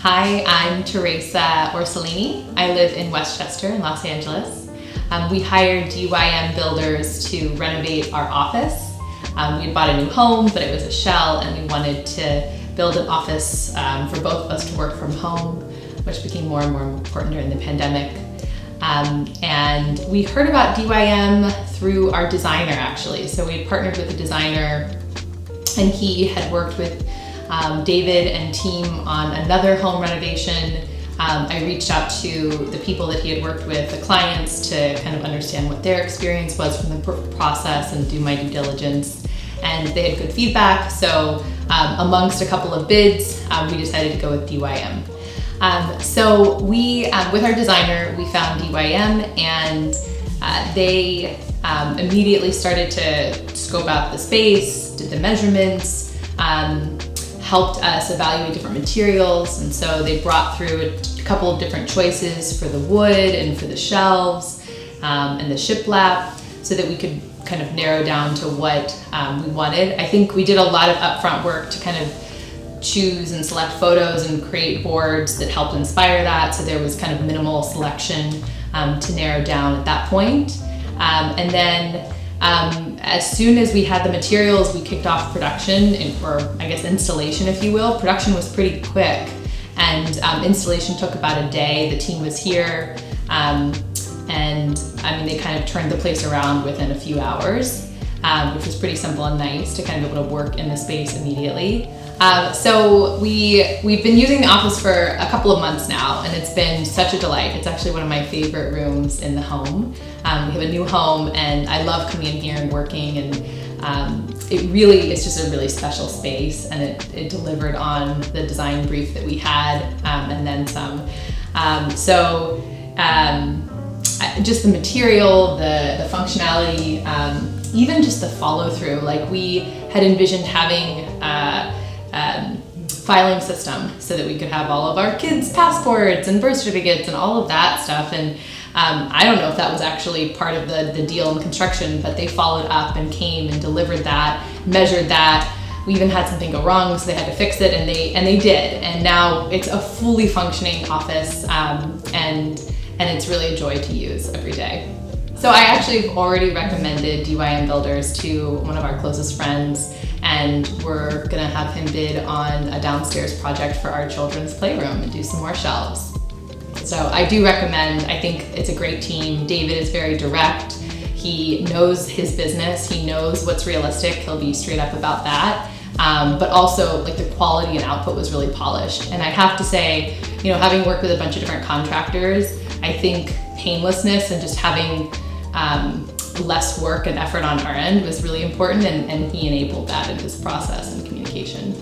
Hi, I'm Teresa Orsolini. I live in Westchester in Los Angeles. We hired DYM builders to renovate our office. We had bought a new home, but it was a shell, and we wanted to build an office for both of us to work from home, which became more and more important during the pandemic. And we heard about DYM through our designer, actually. So we had partnered with a designer, and he had worked with David and team on another home renovation. I reached out to the people that he had worked with, the clients, to kind of understand what their experience was from the process and do my due diligence. And they had good feedback. So amongst a couple of bids, we decided to go with DYM. So we, with our designer, we found DYM, and they immediately started to scope out the space, did the measurements, helped us evaluate different materials. And so they brought through a couple of different choices for the wood and for the shelves and the shiplap, so that we could kind of narrow down to what we wanted. I think we did a lot of upfront work to kind of choose and select photos and create boards that helped inspire that. So there was kind of minimal selection to narrow down at that point. And then as soon as we had the materials, we kicked off production, or I guess installation, if you will. Production was pretty quick, and installation took about a day. The team was here, and I mean, they kind of turned the place around within a few hours, which was pretty simple and nice to kind of be able to work in the space immediately. So we've been using the office for a couple of months now, and it's been such a delight. It's actually one of my favorite rooms in the home. We have a new home, and I love coming in here and working, and it's just a really special space, and it delivered on the design brief that we had, and then some. Just the material, the functionality, even just the follow through. Like, we had envisioned having filing system so that we could have all of our kids' passports and birth certificates and all of that stuff. And I don't know if that was actually part of the deal in construction, but they followed up and came and delivered that, measured that. We even had something go wrong, so they had to fix it, and they did. And now it's a fully functioning office, and it's really a joy to use every day. So I actually have already recommended DYM builders to one of our closest friends, and we're gonna have him bid on a downstairs project for our children's playroom and do some more shelves. So I do recommend. I think it's a great team. David is very direct. He knows his business. He knows what's realistic. He'll be straight up about that. But also, like, the quality and output was really polished. And I have to say, having worked with a bunch of different contractors, I think painlessness and just having less work and effort on our end was really important, and he enabled that in his process and communication.